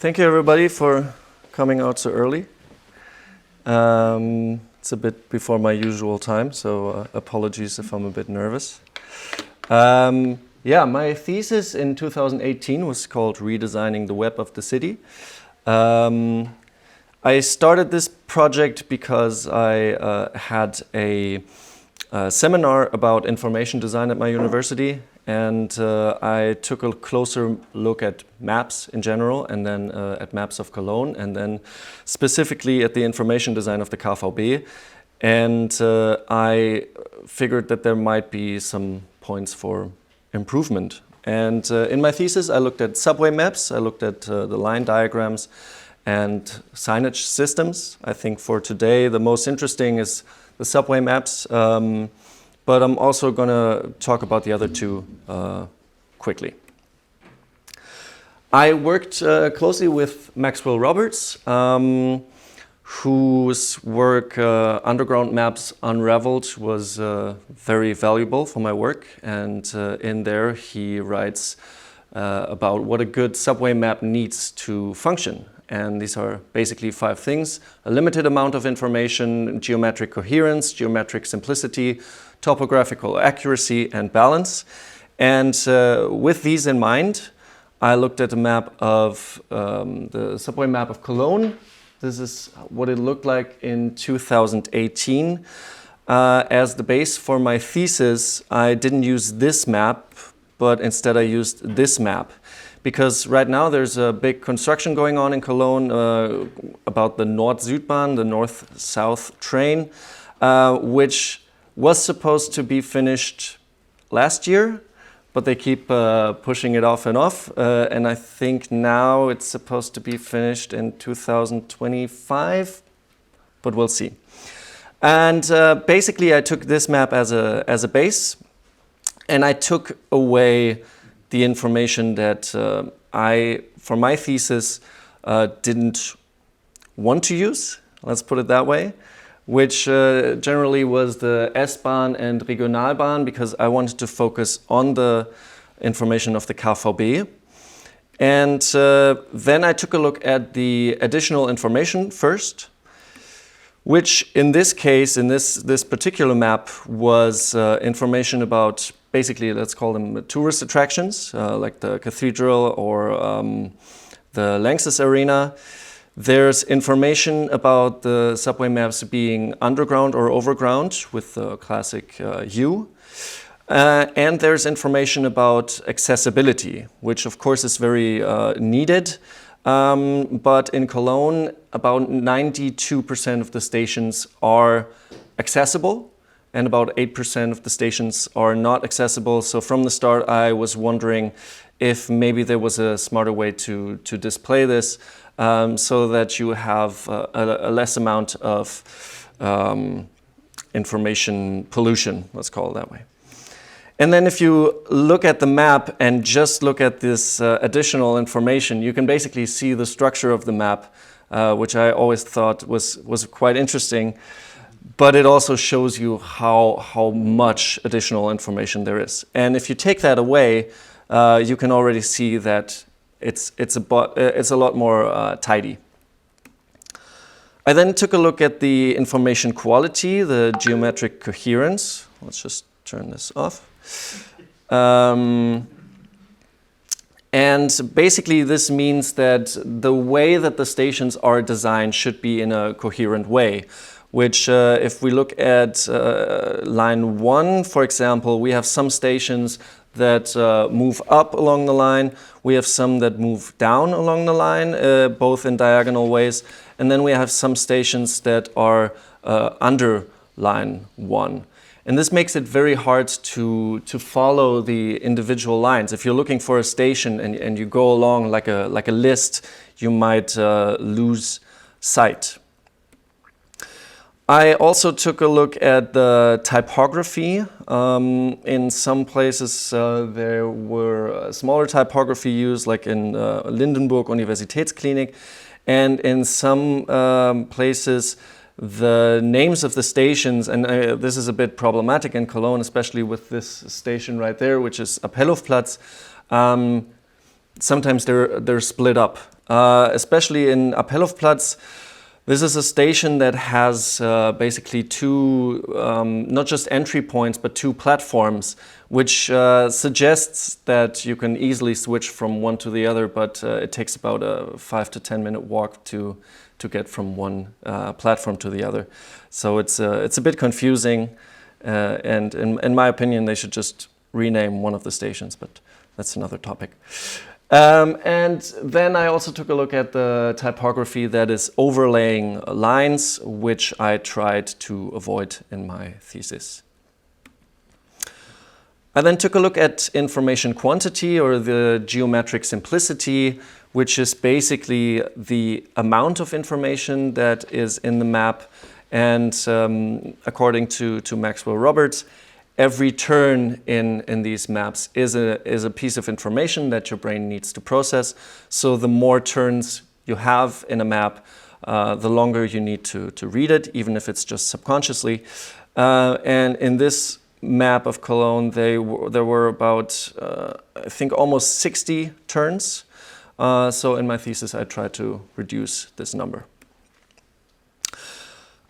Thank you everybody for coming out so early. It's a bit before my usual time, so apologies if I'm a bit nervous. My thesis in 2018 was called Redesigning the Web of the City. I started this project because I had a seminar about information design at my university, and I took a closer look at maps in general, and then at maps of Cologne, and then specifically at the information design of the KVB. And I figured that there might be some points for improvement. And in my thesis, I looked at subway maps, I looked at the line diagrams and signage systems. I think for today, the most interesting is the subway maps. But I'm also going to talk about the other two quickly. I worked closely with Maxwell Roberts, whose work Underground Maps Unraveled was very valuable for my work. And in there he writes about what a good subway map needs to function. And these are basically 5 things: a limited amount of information, geometric coherence, geometric simplicity, topographical accuracy, and balance. And with these in mind, I looked at a map of the subway map of Cologne. This is what it looked like in 2018. As the base for my thesis, I didn't use this map, but instead I used this map. Because right now there's a big construction going on in Cologne about the Nord-Südbahn, the north-south train, which was supposed to be finished last year, but they keep pushing it off and off. And I think now it's supposed to be finished in 2025, but we'll see. And basically I took this map as a base, and I took away the information that I, for my thesis, didn't want to use, let's put it that way, which generally was the S-Bahn and Regionalbahn, because I wanted to focus on the information of the KVB. And then I took a look at the additional information first, which in this case, in this particular map, was information about basically, let's call them tourist attractions, like the cathedral or the Lanxess Arena. There's information about the subway maps being underground or overground with the classic U. And there's information about accessibility, which of course is very needed. But in Cologne, about 92% of the stations are accessible, and about 8% of the stations are not accessible. So from the start, I was wondering if maybe there was a smarter way to display this so that you have a less amount of information pollution, let's call it that way. And then if you look at the map and just look at this additional information, you can basically see the structure of the map, which I always thought was quite interesting. But it also shows you how much additional information there is. And if you take that away, you can already see that it's a lot more tidy. I then took a look at the information quality, the geometric coherence. Let's just turn this off. And basically this means that the way that the stations are designed should be in a coherent way. Which if we look at line 1, for example, we have some stations that move up along the line. We have some that move down along the line, both in diagonal ways. And then we have some stations that are under line 1. And this makes it very hard to follow the individual lines. If you're looking for a station and you go along like a list, you might lose sight. I also took a look at the typography. In some places there were smaller typography used, like in Lindenburg Universitätsklinik, and in some places the names of the stations, and this is a bit problematic in Cologne, especially with this station right there, which is Appellhofplatz. Sometimes they're split up. especially in Appellhofplatz. This is a station that has basically two, not just entry points, but two platforms, which suggests that you can easily switch from one to the other, but it takes about a 5 to 10 minute walk to get from one platform to the other. So it's a bit confusing, and in my opinion, they should just rename one of the stations, but that's another topic. And then I also took a look at the typography that is overlaying lines, which I tried to avoid in my thesis. I then took a look at information quantity, or the geometric simplicity, which is basically the amount of information that is in the map. And according to Maxwell Roberts, every turn in these maps is a piece of information that your brain needs to process. So the more turns you have in a map, the longer you need to read it, even if it's just subconsciously. And in this map of Cologne, there were about, I think, almost 60 turns. So in my thesis, I tried to reduce this number.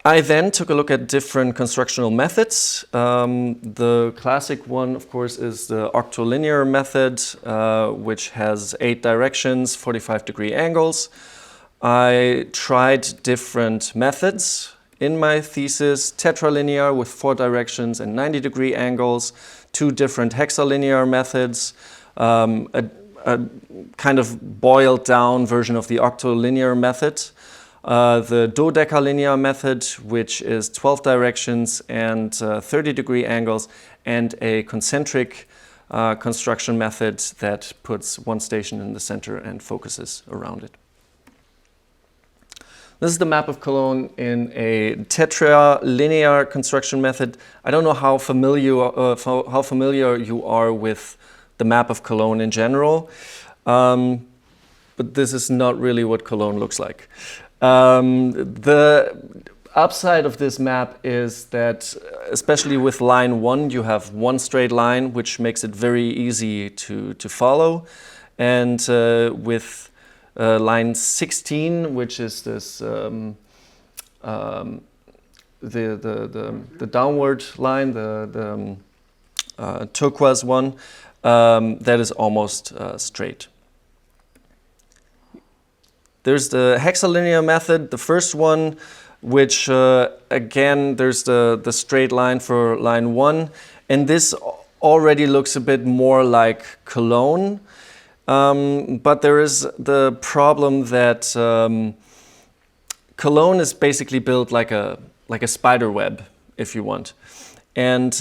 I then took a look at different constructional methods. The classic one, of course, is the octolinear method, which has 8 directions, 45-degree angles. I tried different methods in my thesis: tetralinear with 4 directions and 90-degree angles, 2 different hexalinear methods, a kind of boiled down version of the octolinear method. The dodecalinear method, which is 12 directions and 30-degree angles, and a concentric construction method that puts one station in the center and focuses around it. This is the map of Cologne in a tetralinear construction method. I don't know how familiar you are with the map of Cologne in general, but this is not really what Cologne looks like. The upside of this map is that, especially with line 1, you have one straight line, which makes it very easy to follow. And with line 16, which is this the downward line, the turquoise one, that is almost straight. There's the hexalinear method, the first one, which again, there's the straight line for line 1. And this already looks a bit more like Cologne. But there is the problem that Cologne is basically built like a spider web, if you want. And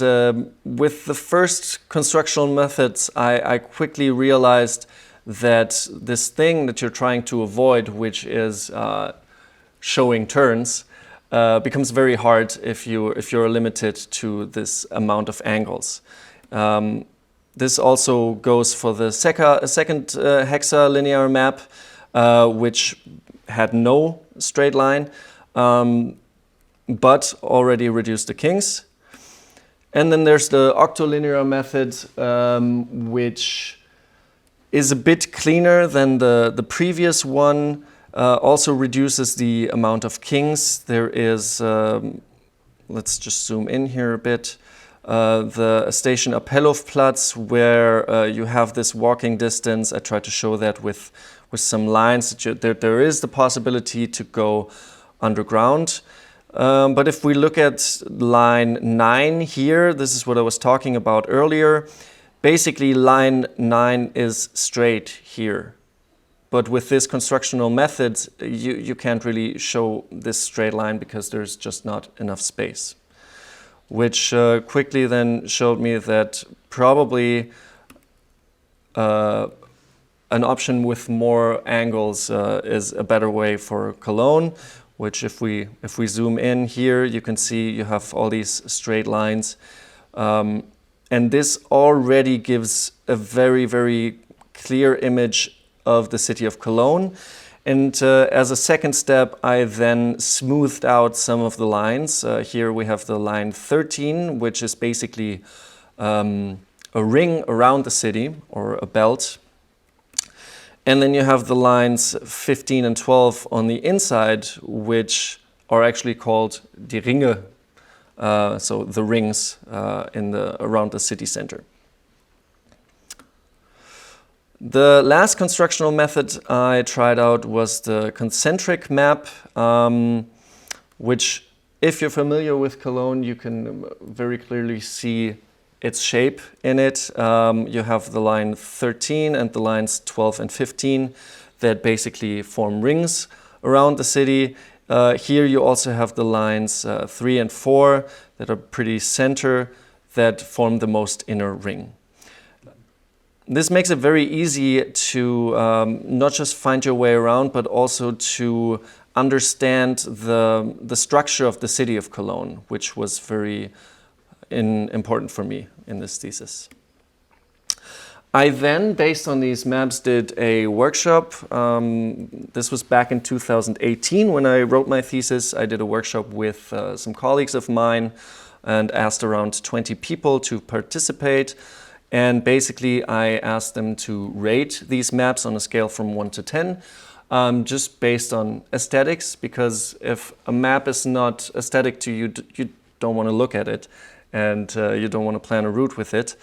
with the first constructional methods, I quickly realized that this thing that you're trying to avoid, which is showing turns, becomes very hard if you're limited to this amount of angles. This also goes for the second hexalinear map, which had no straight line, but already reduced the kings. And then there's the octolinear method, which is a bit cleaner than the previous one, also reduces the amount of kings. There is, let's just zoom in here a bit, the station Appellhofplatz, where you have this walking distance. I tried to show that with some lines, that there is the possibility to go underground. But if we look at line 9 here, this is what I was talking about earlier. Basically, line 9 is straight here. But with this constructional method, you can't really show this straight line because there's just not enough space. Which quickly then showed me that probably an option with more angles is a better way for Cologne, which if we zoom in here, you can see you have all these straight lines. And this already gives a very, very clear image of the city of Cologne. And as a second step, I then smoothed out some of the lines. Here we have the line 13, which is basically a ring around the city, or a belt. And then you have the lines 15 and 12 on the inside, which are actually called die Ringe, so the rings around the city center. The last constructional method I tried out was the concentric map, which, if you're familiar with Cologne, you can very clearly see its shape in it. You have the line 13 and the lines 12 and 15 that basically form rings around the city. Here you also have the lines 3 and 4 that are pretty center, that form the most inner ring. This makes it very easy to not just find your way around, but also to understand the structure of the city of Cologne, which was very important for me in this thesis. I then, based on these maps, did a workshop. This was back in 2018 when I wrote my thesis. I did a workshop with some colleagues of mine and asked around 20 people to participate. And basically, I asked them to rate these maps on a scale from 1 to 10, just based on aesthetics, because if a map is not aesthetic to you, you don't want to look at it, and you don't want to plan a route with it.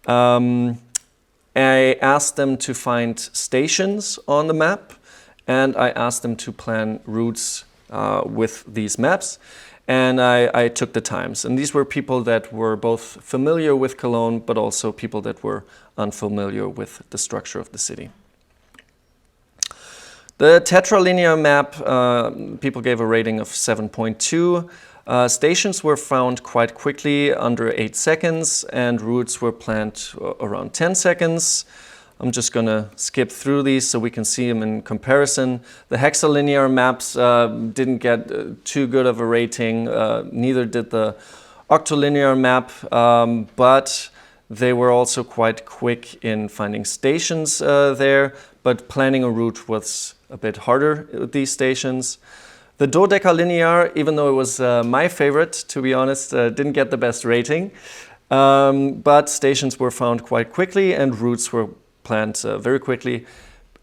I asked them to find stations on the map, and I asked them to plan routes with these maps. And I took the times. And these were people that were both familiar with Cologne, but also people that were unfamiliar with the structure of the city. The tetralinear map, people gave a rating of 7.2. Stations were found quite quickly, under 8 seconds, and routes were planned around 10 seconds. I'm just going to skip through these so we can see them in comparison. The hexalinear maps didn't get too good of a rating, neither did the octolinear map, but they were also quite quick in finding stations there, but planning a route was a bit harder with these stations. The dodecalinear, even though it was my favorite, to be honest, didn't get the best rating, but stations were found quite quickly and routes were planned very quickly.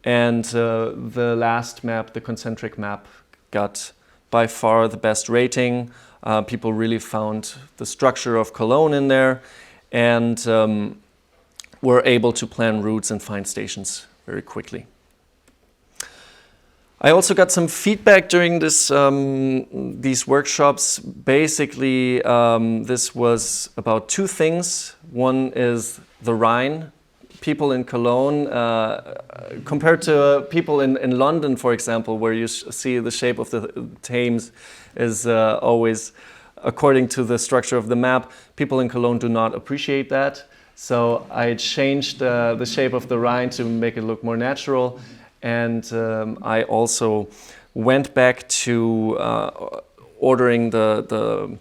And the last map, the concentric map, got by far the best rating. People really found the structure of Cologne in there and were able to plan routes and find stations very quickly. I also got some feedback during these workshops. Basically, this was about two things. One is the Rhine. People in Cologne, compared to people in London, for example, where you see the shape of the Thames is always according to the structure of the map, people in Cologne do not appreciate that. So I changed the shape of the Rhine to make it look more natural. And I also went back to ordering the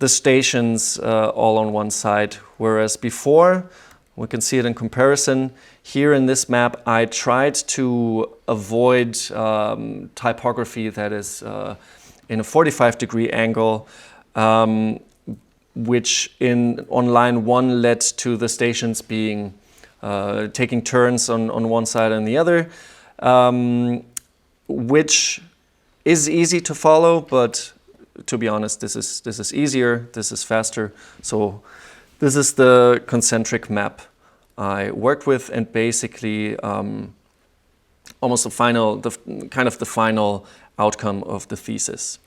stations all on one side, whereas before, we can see it in comparison. Here in this map, I tried to avoid typography that is in a 45-degree angle, which on line 1 led to the stations being taking turns on one side and the other, which is easy to follow, but to be honest, this is easier, this is faster. So this is the concentric map I worked with, and basically almost the final outcome of the thesis.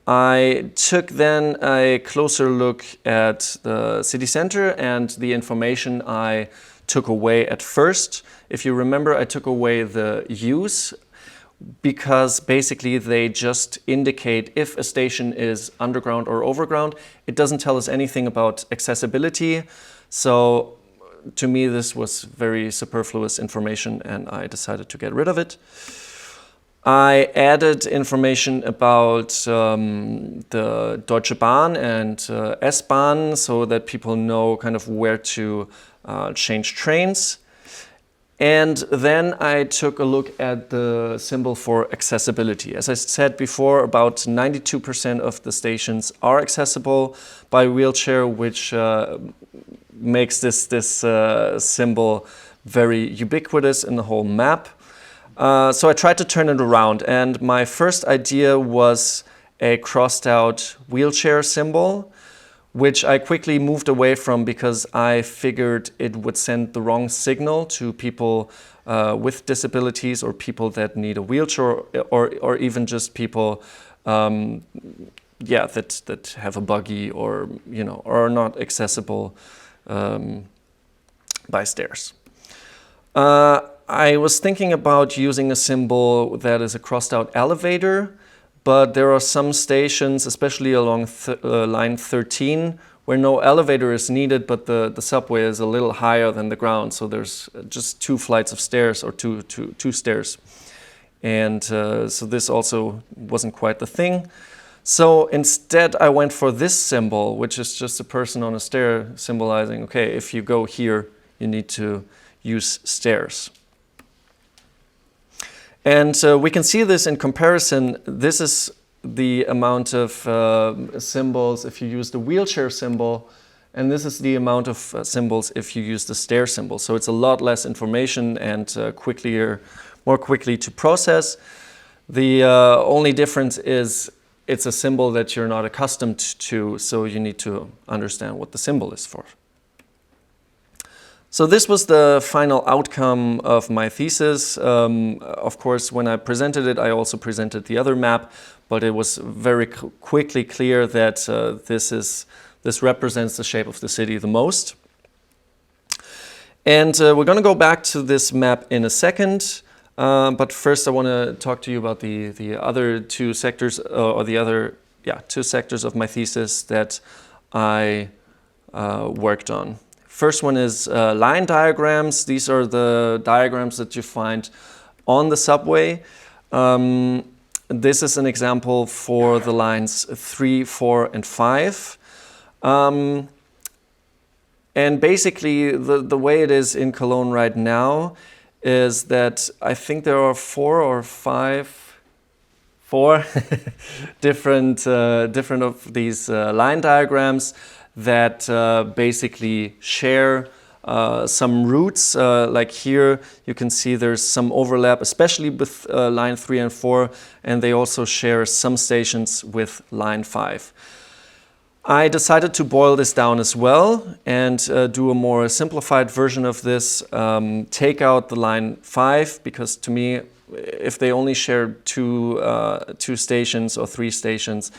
I took then a closer look at the city center and the information I took away at first. If you remember, I took away the use, because basically they just indicate if a station is underground or overground. It doesn't tell us anything about accessibility. So to me, this was very superfluous information and I decided to get rid of it. I added information about the Deutsche Bahn and S-Bahn so that people know kind of where to change trains. And then I took a look at the symbol for accessibility. As I said before, about 92% of the stations are accessible by wheelchair, which makes this symbol very ubiquitous in the whole map. So I tried to turn it around, and my first idea was a crossed out wheelchair symbol, which I quickly moved away from because I figured it would send the wrong signal to people with disabilities or people that need a wheelchair, or even just people that have a buggy or are not accessible by stairs. I was thinking about using a symbol that is a crossed out elevator, but there are some stations, especially along line 13, where no elevator is needed, but the subway is a little higher than the ground, so there's just 2 flights of stairs or two stairs. And so this also wasn't quite the thing. So instead I went for this symbol, which is just a person on a stair symbolizing, okay, if you go here, you need to use stairs. And we can see this in comparison. This is the amount of symbols if you use the wheelchair symbol, and this is the amount of symbols if you use the stair symbol. So it's a lot less information and more quickly to process. The only difference is it's a symbol that you're not accustomed to, so you need to understand what the symbol is for. So this was the final outcome of my thesis. Of course, when I presented it, I also presented the other map, but it was very quickly clear that this represents the shape of the city the most. And we're going to go back to this map in a second, but first I want to talk to you about the other 2 sectors, or the other 2 sectors of my thesis that I worked on. First one is line diagrams. These are the diagrams that you find on the subway. This is an example for the lines 3, 4, and 5. And basically, the way it is in Cologne right now is that I think there are 4 different of these line diagrams that basically share some routes. Like here, you can see there's some overlap, especially with line 3 and 4, and they also share some stations with line 5. I decided to boil this down as well and do a more simplified version of this, take out the line 5, because to me, if they only share two stations or 3 stations,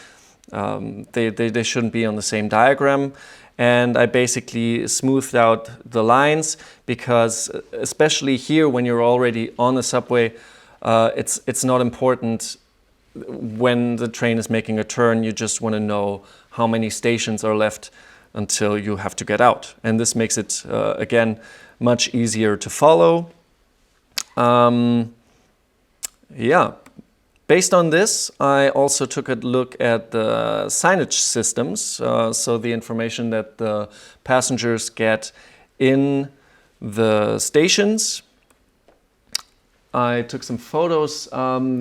they shouldn't be on the same diagram. And I basically smoothed out the lines because, especially here when you're already on the subway, it's not important when the train is making a turn. You just want to know how many stations are left until you have to get out. And this makes it, again, much easier to follow. Based on this, I also took a look at the signage systems, so the information that the passengers get in the stations. I took some photos.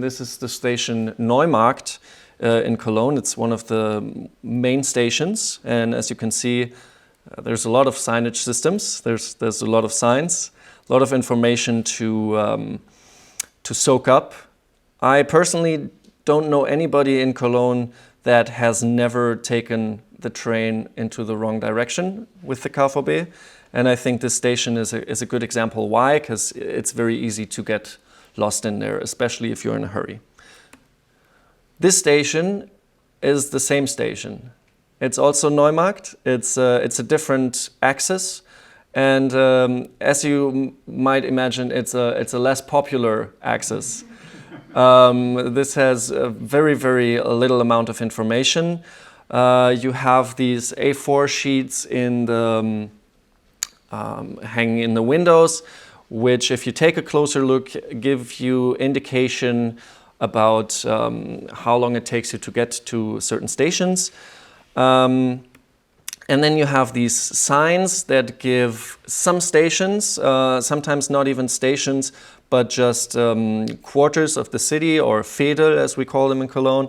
This is the station Neumarkt in Cologne. It's one of the main stations, and as you can see, there's a lot of signage systems. There's a lot of signs, a lot of information to soak up. I personally don't know anybody in Cologne that has never taken the train into the wrong direction with the KVB. And I think this station is a good example. Why? Because it's very easy to get lost in there, especially if you're in a hurry. This station is the same station. It's also Neumarkt. It's a different axis. And as you might imagine, it's a less popular axis. This has a very, very little amount of information. You have these A4 sheets in the hanging in the windows, which, if you take a closer look, give you indication about how long it takes you to get to certain stations. And then you have these signs that give some stations, sometimes not even stations, but just quarters of the city, or Viertel as we call them in Cologne.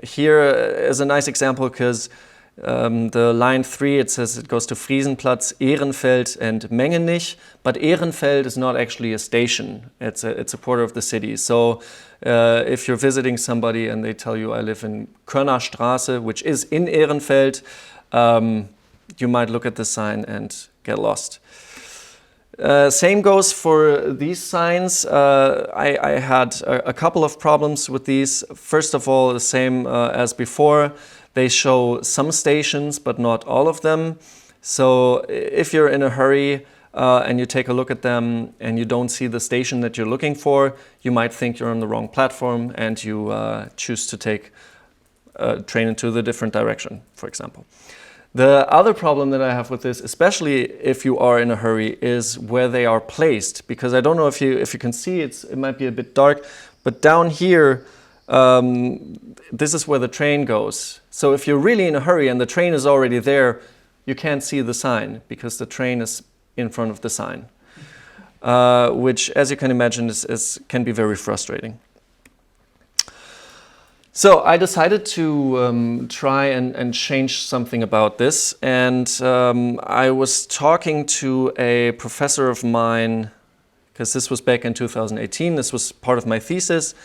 Here is a nice example because The line 3, it says it goes to Friesenplatz, Ehrenfeld, and Mengenich, but Ehrenfeld is not actually a station. It's a quarter of the city. So if you're visiting somebody and they tell you I live in Kölner Straße, which is in Ehrenfeld, you might look at the sign and get lost. Same goes for these signs. I had a couple of problems with these. First of all, the same as before. They show some stations, but not all of them. So if you're in a hurry and you take a look at them and you don't see the station that you're looking for, you might think you're on the wrong platform and you choose to take a train into the different direction, for example. The other problem that I have with this, especially if you are in a hurry, is where they are placed. Because I don't know if you can see, it might be a bit dark, but down here, this is where the train goes. So if you're really in a hurry and the train is already there, you can't see the sign because the train is in front of the sign, which, as you can imagine, can be very frustrating. So I decided to try and change something about this, and I was talking to a professor of mine, because this was back in 2018, this was part of my thesis,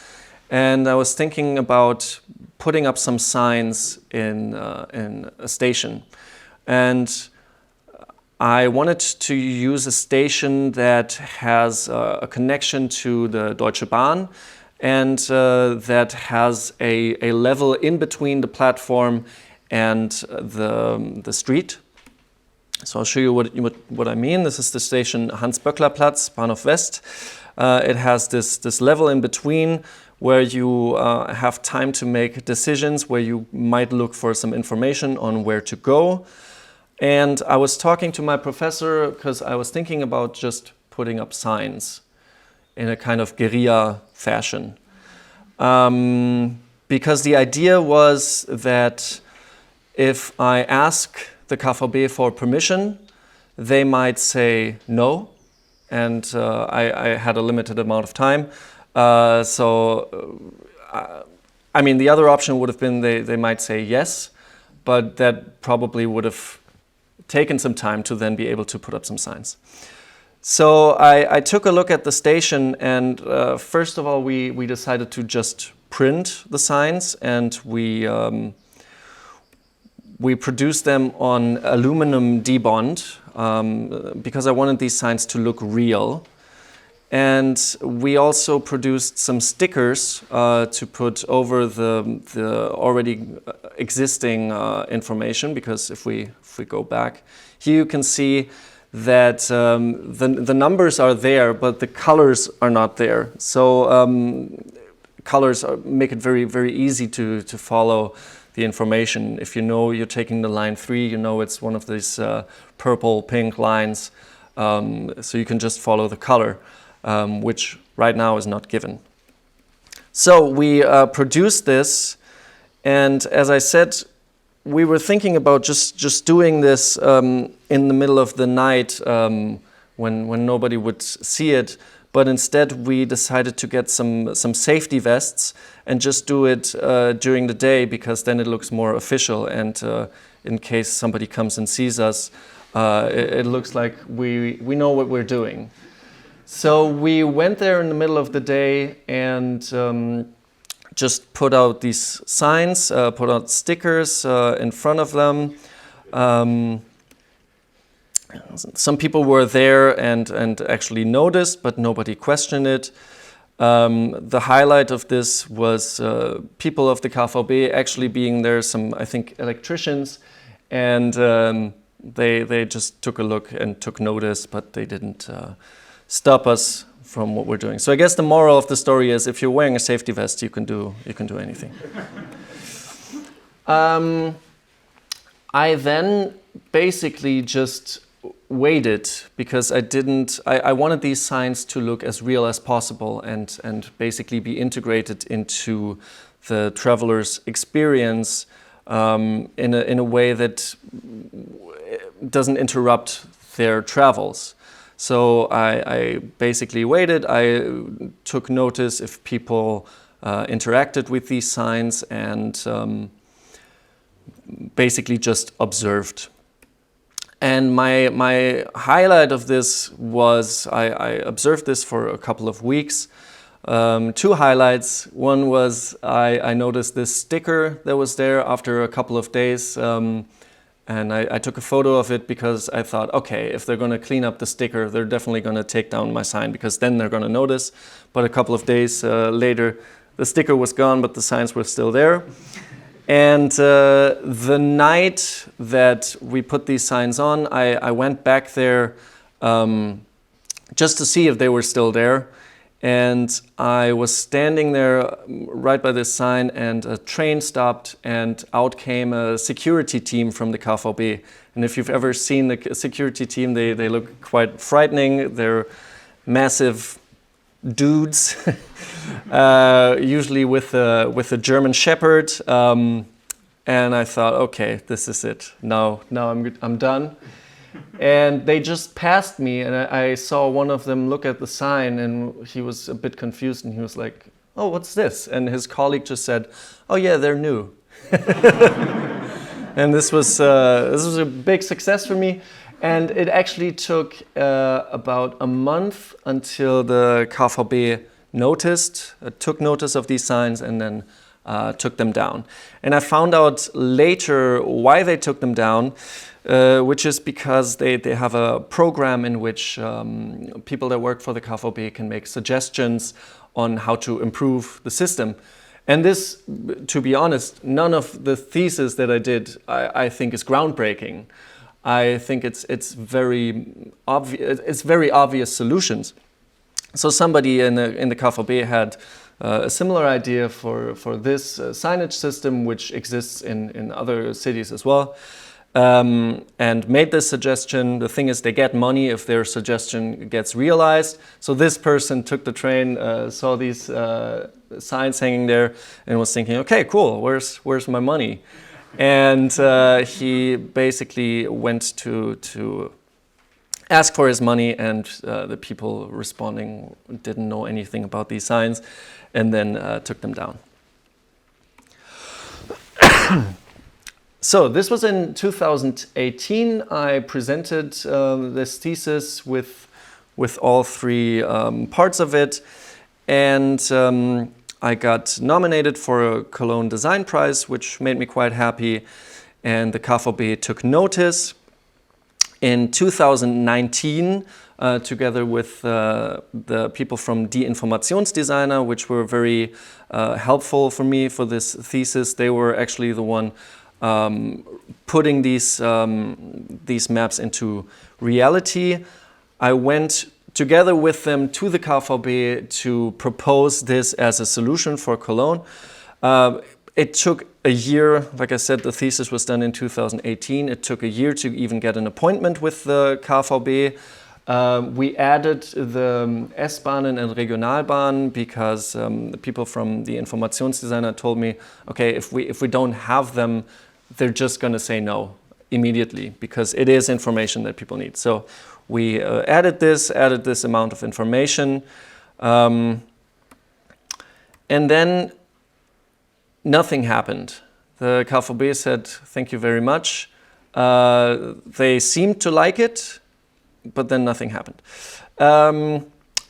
and I was thinking about putting up some signs in a station. And I wanted to use a station that has a connection to the Deutsche Bahn, and that has a level in between the platform and the street. So I'll show you what I mean. This is the station Hans-Böckler-Platz, Bahnhof West. It has this level in between where you have time to make decisions, where you might look for some information on where to go. And I was talking to my professor because I was thinking about just putting up signs in a kind of guerrilla fashion. Because the idea was that if I ask the KVB for permission, they might say no, and I had a limited amount of time. I mean, the other option would have been they might say yes, but that probably would have taken some time to then be able to put up some signs. So I took a look at the station, and first of all, we decided to just print the signs, and we produced them on aluminum debond because I wanted these signs to look real. And we also produced some stickers to put over the already existing information, because if we go back, here you can see that the numbers are there, but the colors are not there. So colors make it very, very easy to follow the information. If you know you're taking the line 3, you know it's one of these purple, pink lines, so you can just follow the color. Which right now is not given. So we produced this, and as I said, we were thinking about just doing this in the middle of the night when nobody would see it, but instead we decided to get some safety vests and just do it during the day, because then it looks more official, and in case somebody comes and sees us, it looks like we know what we're doing. So we went there in the middle of the day and just put out these signs, put out stickers in front of them. Some people were there and actually noticed, but nobody questioned it. The highlight of this was people of the KVB actually being there, some, I think, electricians, and they just took a look and took notice, but they didn't stop us from what we're doing. So I guess the moral of the story is, if you're wearing a safety vest, you can do anything. I then basically just waited, because I wanted these signs to look as real as possible and basically be integrated into the traveler's experience in a way that doesn't interrupt their travels. So I basically waited. I took notice if people interacted with these signs, and basically just observed. And my highlight of this was I observed this for a couple of weeks. Two highlights. One was I noticed this sticker that was there after a couple of days, and I took a photo of it because I thought, okay, if they're going to clean up the sticker, they're definitely going to take down my sign because then they're going to notice. But a couple of days later, the sticker was gone, but the signs were still there. And the night that we put these signs on, I went back there just to see if they were still there. And I was standing there right by this sign, and a train stopped, and out came a security team from the KVB. And if you've ever seen the security team, they look quite frightening. They're massive dudes, usually with a German Shepherd, and I thought, okay, this is it. Now I'm done. And they just passed me, and I saw one of them look at the sign, and he was a bit confused, and he was like, "Oh, what's this?" And his colleague just said, "Oh yeah, they're new." And this was a big success for me. And it actually took about a month until the KVB took notice of these signs, and then took them down. And I found out later why they took them down, which is because they have a program in which people that work for the KVB can make suggestions on how to improve the system. And this, to be honest, none of the thesis that I did, I think is groundbreaking. I think it's very obvious solutions. So somebody in the KVB had a similar idea for this signage system, which exists in other cities as well, and made this suggestion. The thing is, they get money if their suggestion gets realized. So this person took the train, saw these signs hanging there, and was thinking, okay, cool, where's my money? And he basically went to ask for his money, and the people responding didn't know anything about these signs, and then took them down. So this was in 2018. I presented this thesis with all three parts of it, and I got nominated for a Cologne Design Prize, which made me quite happy, and the KVB took notice. In 2019, together with the people from Die Informationsdesigner, which were very helpful for me for this thesis. They were actually the one putting these maps into reality. I went together with them to the KVB to propose this as a solution for Cologne. It took a year. Like I said, the thesis was done in 2018. It took a year to even get an appointment with the KVB. We added the S-Bahnen and Regionalbahn because the people from the Informationsdesigner told me, okay, if we don't have them, they're just going to say no immediately because it is information that people need. So we added this amount of information, and then nothing happened. The KVB said, thank you very much. They seemed to like it, but then nothing happened.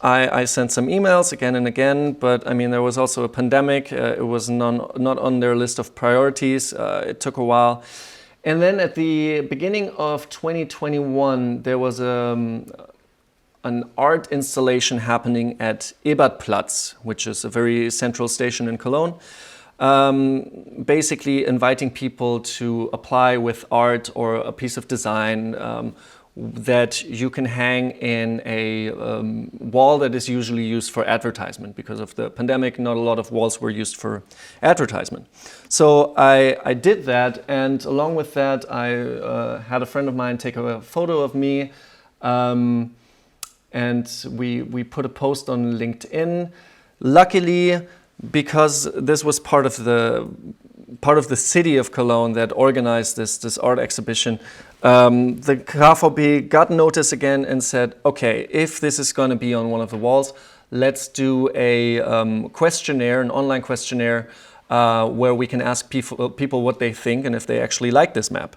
I sent some emails again and again, but I mean, there was also a pandemic. It was not on their list of priorities. It took a while. And then at the beginning of 2021, there was an art installation happening at Ebertplatz, which is a very central station in Cologne. Basically inviting people to apply with art or a piece of design that you can hang in a wall that is usually used for advertisement. Because of the pandemic, not a lot of walls were used for advertisement. So I did that, and along with that, I had a friend of mine take a photo of me, and we put a post on LinkedIn. Luckily, because this was part of the city of Cologne that organized this art exhibition, the KVB got notice again and said, okay, if this is going to be on one of the walls, let's do a questionnaire, an online questionnaire, where we can ask people what they think and if they actually like this map.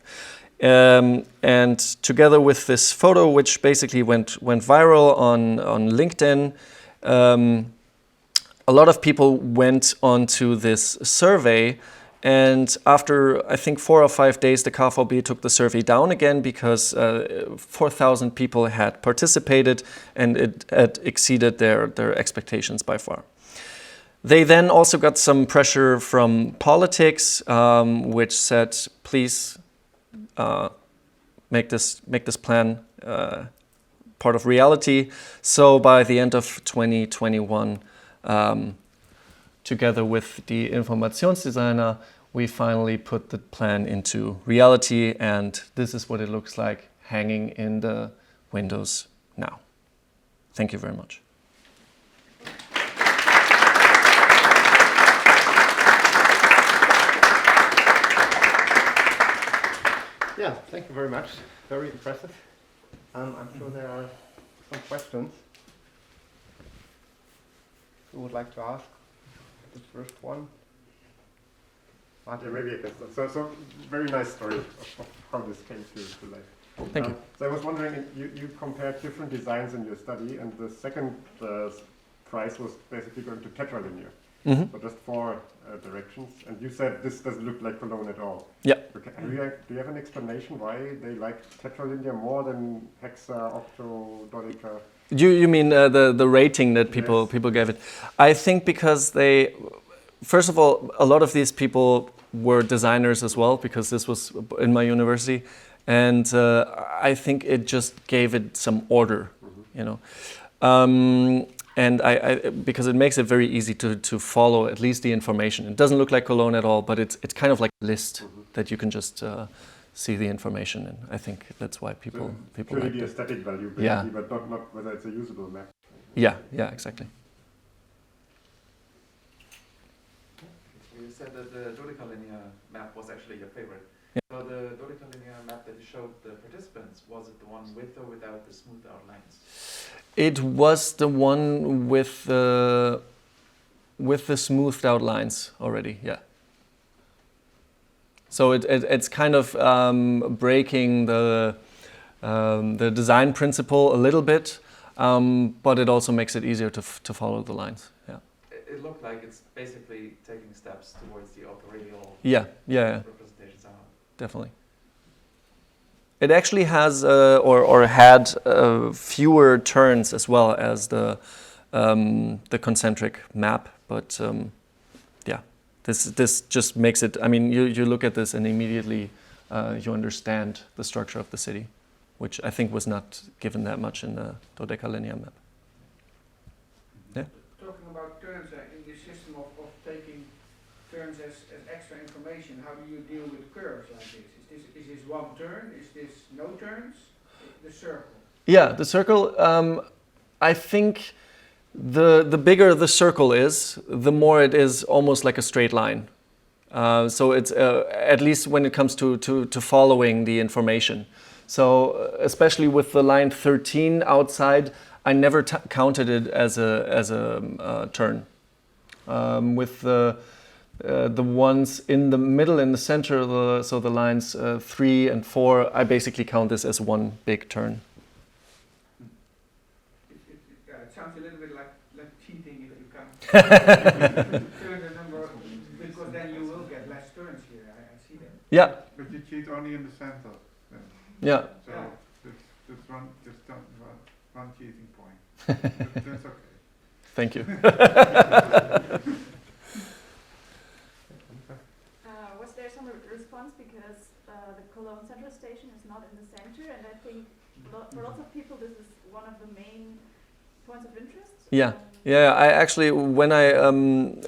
And together with this photo, which basically went viral on LinkedIn, a lot of people went onto this survey, and after I think 4 or 5 days, the KVB took the survey down again because 4,000 people had participated and it had exceeded their expectations by far. They then also got some pressure from politics, which said, please make this plan part of reality. So by the end of 2021, together with the Informationsdesigner, we finally put the plan into reality, and this is what it looks like hanging in the windows now. Thank you very much. Yeah, thank you very much. Very impressive. I'm sure there are some questions. Who would like to ask the first one? Martin? Yeah, maybe I can start. So very nice story of how this came to life. Thank you. So I was wondering, you compared different designs in your study, and the second prize was basically going to tetralinear. Mm-hmm. So just 4 directions, and you said this doesn't look like Cologne at all. Yeah. Okay. Do you have an explanation why they like tetralinear more than hexa, octo, dodeca? You mean the rating that people gave it? I think because they, first of all, a lot of these people were designers as well, because this was in my university, and I think it just gave it some order, you know. And I because it makes it very easy to follow at least the information. It doesn't look like Cologne at all, but it's kind of like a list that you can just see the information in. I think that's why people purely like the it. aesthetic value, basically, Yeah. but not whether it's a usable map. Yeah, exactly. You said that the dodecalinear map was actually your favorite. Yeah. So the dodecalinear map that you showed the participants, was it the one with or without the smooth outlines? It was the one with the smoothed out lines already, yeah. So it's kind of breaking the design principle a little bit, but it also makes it easier to follow the lines. Yeah. It looked like it's basically taking steps towards the autoradial Yeah. representation somehow. Definitely. It actually has or had fewer turns as well as the concentric map, but yeah, this just makes it. I mean, you look at this and immediately you understand the structure of the city, which I think was not given that much in the dodecalinear map. Yeah. Talking about turns in the system of taking turns as extra information, how do you deal with curves like this? Is this one turn? Is this no turns? The circle? Yeah, the circle. I think the bigger the circle is, the more it is almost like a straight line. So it's at least when it comes to following the information. So especially with the line 13 outside, I never counted it as a turn. With the ones in the middle, in the center, so the lines 3 and 4, I basically count this as one big turn. It sounds a little bit like cheating if you count turn the number, because then you will get less turns here. I see that. Yeah. But you cheat only in the center. Then. Yeah. So that's one cheating point. That's okay. Thank you. Was there some response because the Cologne Central Station is not in the center, and I think for lots of people this is one of the main points of interest. Yeah. Yeah, I actually, when I,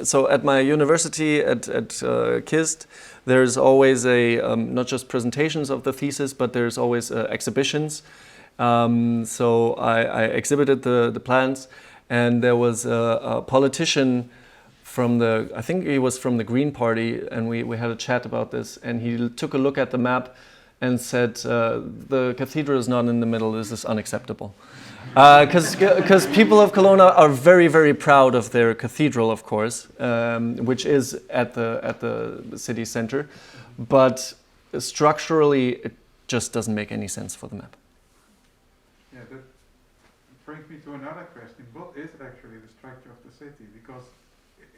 so at my university at KIST, there's always not just presentations of the thesis, but there's always exhibitions. So I exhibited the plans, and there was a politician from I think he was from the Green Party, and we had a chat about this, and he took a look at the map, and said, the cathedral is not in the middle, this is unacceptable. Because people of Cologne are very, very proud of their cathedral, of course, which is at the city center, but structurally it just doesn't make any sense for the map. Yeah, that brings me to another question. What is actually the structure of the city? Because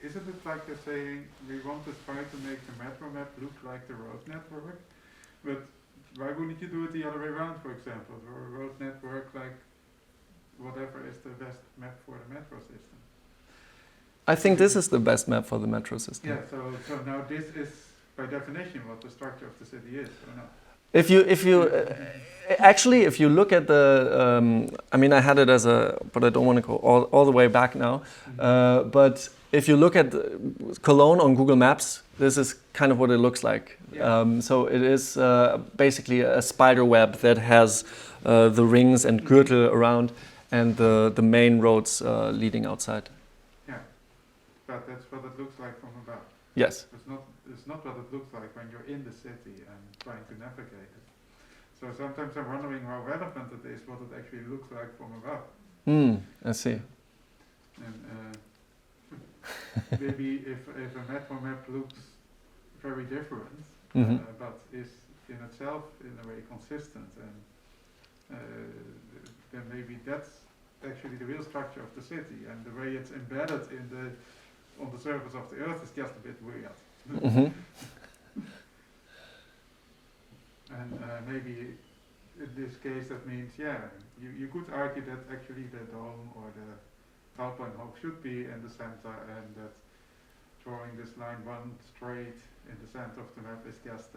isn't it like you're saying we want to try to make the metro map look like the road network, but why wouldn't you do it the other way around, for example? Or a road network like whatever is the best map for the metro system? I think this is the best map for the metro system. Yeah, so now this is by definition what the structure of the city is, or not? If you look at the, I mean, I had it as a, but I don't want to go all the way back now. But if you look at Cologne on Google Maps, this is kind of what it looks like. Yeah. So it is basically a spider web that has the rings and Gürtel around, and the main roads leading outside. Yeah, but that's what it looks like from above. Yes. It's not what it looks like when you're in the city and trying to navigate it. So sometimes I'm wondering how relevant it is, what it actually looks like from above. I see. And maybe if a metro map looks very different, but is in itself in a way consistent, and then maybe that's actually the real structure of the city, and the way it's embedded on the surface of the earth is just a bit weird. And maybe in this case that means, you could argue that actually the dome or the Alpenhof should be in the center, and that drawing this line 1 straight in the center of the map is just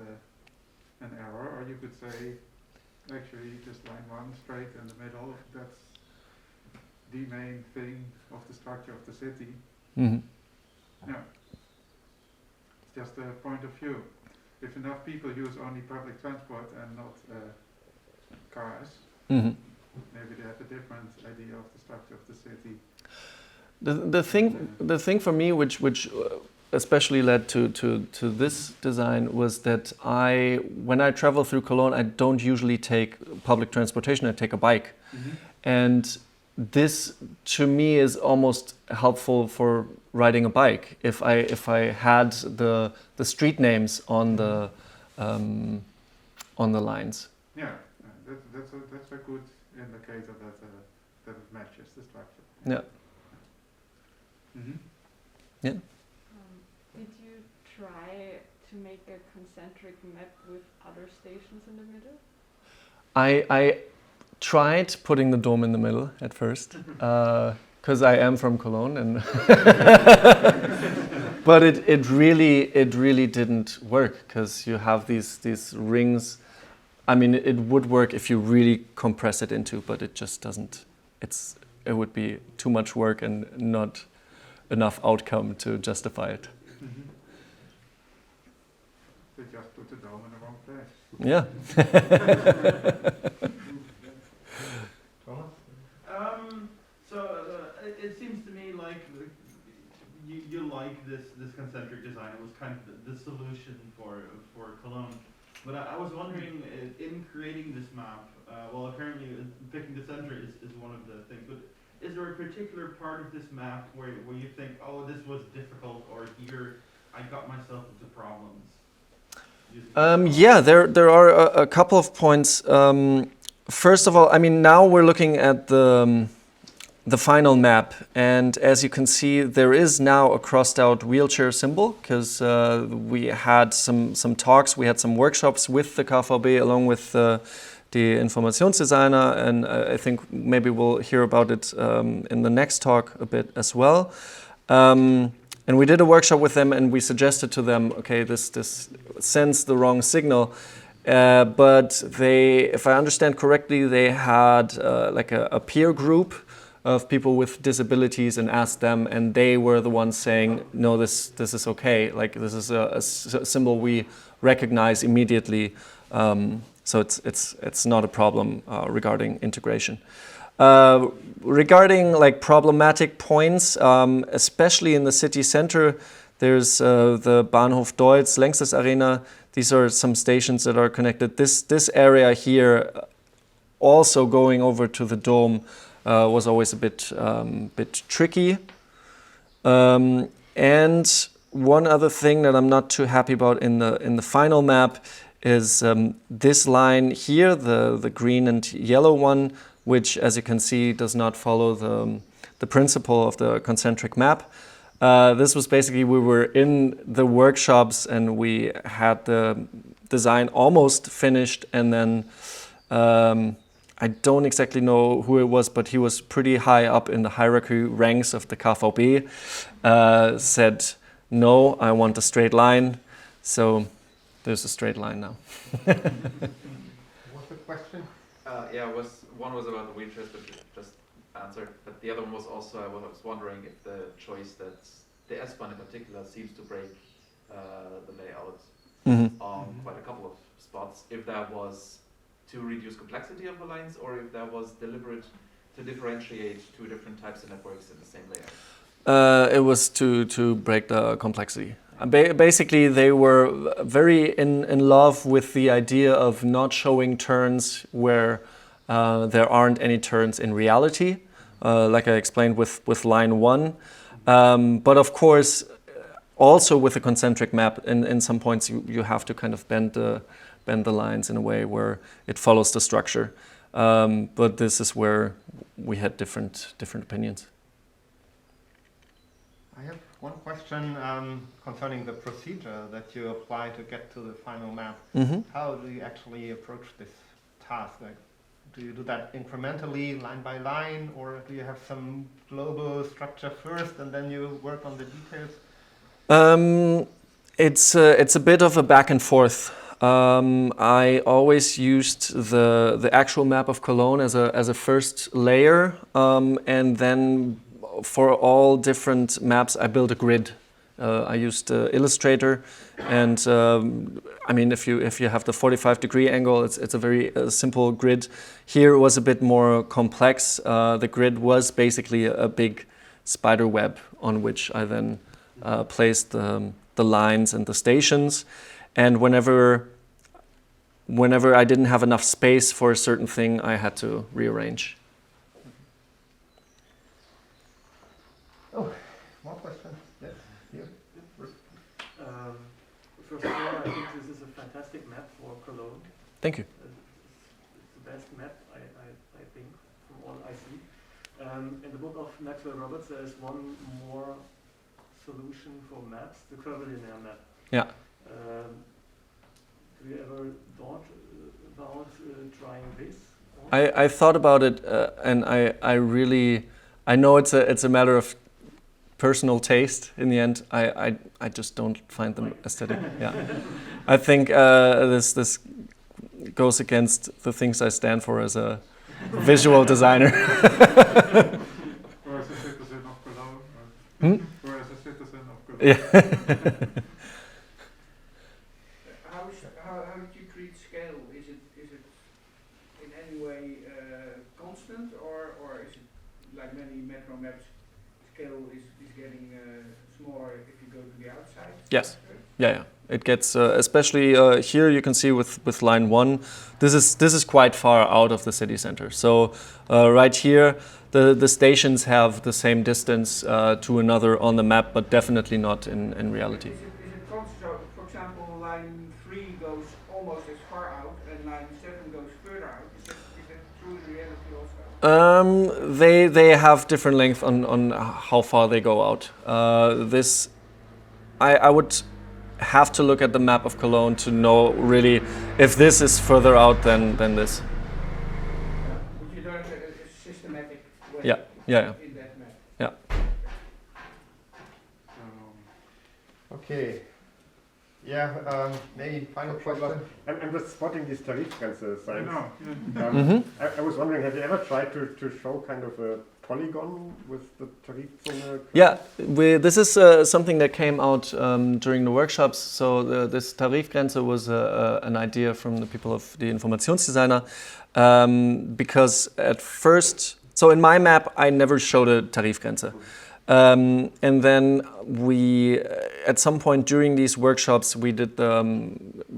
an error, or you could say actually just line 1 straight in the middle, that's the main thing of the structure of the city. Yeah. It's just a point of view. If enough people use only public transport and not cars, maybe they have a different idea of the structure of the city. The thing for me, which especially led to this design, was that when I travel through Cologne, I don't usually take public transportation. I take a bike, and this to me is almost helpful for riding a bike. If I had the street names on the lines. Yeah, that's a good indicator that it matches the structure. Yeah. Yeah. Did you try to make a concentric map with other stations in the middle? I tried putting the dome in the middle at first, because I am from Cologne, and but it really didn't work, because you have these rings. I mean, it would work if you really compress it into, but it just doesn't. It would be too much work and not enough outcome to justify it. They just put the dome in the wrong place. Yeah. It seems to me like you like this concentric design. It was kind of the solution for Cologne. But I was wondering, in creating this map, well, apparently picking the center is one of the things, but is there a particular part of this map where you think, oh, this was difficult, or here I got myself into problems? Yeah, there are a couple of points. First of all, I mean, now we're looking at the final map, and as you can see, there is now a crossed out wheelchair symbol, because we had some talks, we had some workshops with the KVB along with the Informationsdesigner, and I think maybe we'll hear about it in the next talk a bit as well. And we did a workshop with them, and we suggested to them, okay, this sends the wrong signal. But they, if I understand correctly, they had like a peer group of people with disabilities and asked them, and they were the ones saying, no, this is okay. Like, this is a symbol we recognize immediately. So it's not a problem regarding integration. Regarding like problematic points, especially in the city center, There's the Bahnhof Deutz, Längstes Arena. These are some stations that are connected. This area here, also going over to the dome, was always a bit tricky. And one other thing that I'm not too happy about in the final map is this line here, the green and yellow one, which, as you can see, does not follow the principle of the concentric map. This was basically, we were in the workshops and we had the design almost finished, and then I don't exactly know who it was, but he was pretty high up in the hierarchy ranks of the KVB, said, no, I want a straight line. So there's a straight line now. What's the question? Yeah, one was about the wheelchairs, but you just answered. But the other one was also, I was wondering if the choice that the S-Bahn in particular seems to break the layout on quite a couple of spots, if that was to reduce complexity of the lines, or if that was deliberate to differentiate two different types of networks in the same layout? It was to break the complexity. Basically, they were very in love with the idea of not showing turns where there aren't any turns in reality, like I explained with line 1. But of course, also with the concentric map, in some points you have to kind of bend the lines in a way where it follows the structure. But this is where we had different opinions. I have one question concerning the procedure that you apply to get to the final map. How do you actually approach this task? Like, do you do that incrementally, line by line, or do you have some global structure first and then you work on the details? It's a bit of a back and forth. I always used the actual map of Cologne as a first layer, and then for all different maps I built a grid. I used Illustrator, and I mean, if you have the 45-degree angle, it's a very simple grid. Here it was a bit more complex. The grid was basically a big spider web on which I then placed the lines and the stations. And whenever I didn't have enough space for a certain thing, I had to rearrange. Oh, more questions? Yes, here. First of all, I think this is a fantastic map for Cologne. Thank you. It's the best map, I think, from all I see. In the book of Maxwell Roberts, there is one more solution for maps, the curvilinear map. Yeah. Do you ever thought about trying this? I thought about it, and I know it's a matter of personal taste. In the end, I just don't find them aesthetic. Yeah, I think this goes against the things I stand for as a visual designer. Or as a citizen of Cologne. Or as a citizen of Cologne. Yeah. How did you treat scale? Is it in any way constant, or is it like many metro maps? Scale is getting smaller if you go to the outside. Yes. Yeah. It gets especially here you can see with line 1. This is quite far out of the city center. So right here the stations have the same distance to another on the map, but definitely not in reality. Is it constant? So, for example, line 3 goes almost as far out, and line 7 goes further out. Is that true in reality also? They have different length on how far they go out. I would have to look at the map of Cologne to know really if this is further out than this. But you don't have a systematic way Yeah. in that map. Yeah. Okay. Yeah, maybe final question. I'm just spotting these Tarifgrenze signs. I know. I was wondering, have you ever tried to show kind of a polygon with the Tarifzone? Yeah, this is something that came out during the workshops. So this Tarifgrenze was an idea from the people of the Informationsdesigner, because at first, so in my map I never showed a Tarifgrenze. And then we at some point during these workshops, we did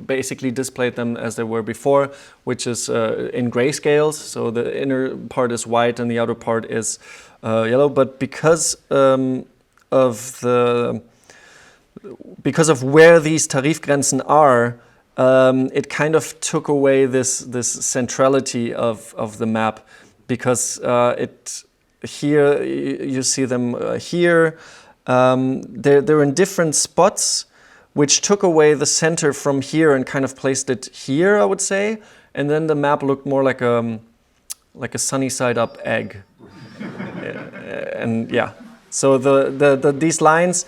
basically displayed them as they were before, which is in grayscales. So the inner part is white and the outer part is yellow. But because of where these Tarifgrenzen are, it kind of took away this centrality of the map, because here you see them here. They're in different spots, which took away the center from here and kind of placed it here, I would say. And then the map looked more like a sunny side up egg. And yeah, so these lines.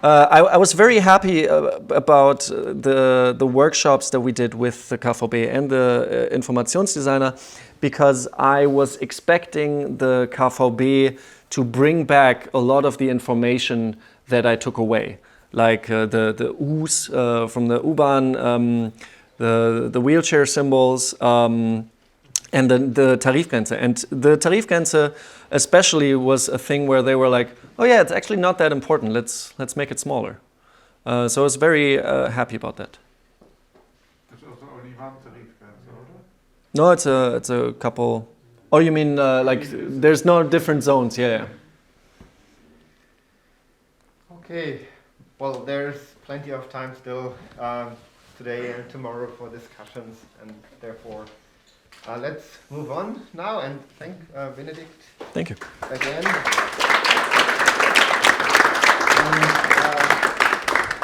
I was very happy about the workshops that we did with the KVB and the Informationsdesigner, because I was expecting the KVB to bring back a lot of the information that I took away, like the U's from the U-Bahn, the wheelchair symbols, and the Tarifgrenze. And the Tarifgrenze especially was a thing where they were like, oh yeah, it's actually not that important. Let's make it smaller. So I was very happy about that. There's also only one Tarifgrenze, or? No, it's a couple. Oh, you mean like there's no different zones? Yeah. Okay. Well, there's plenty of time still today and tomorrow for discussions, and therefore let's move on now and thank Benedikt. Thank you. Again.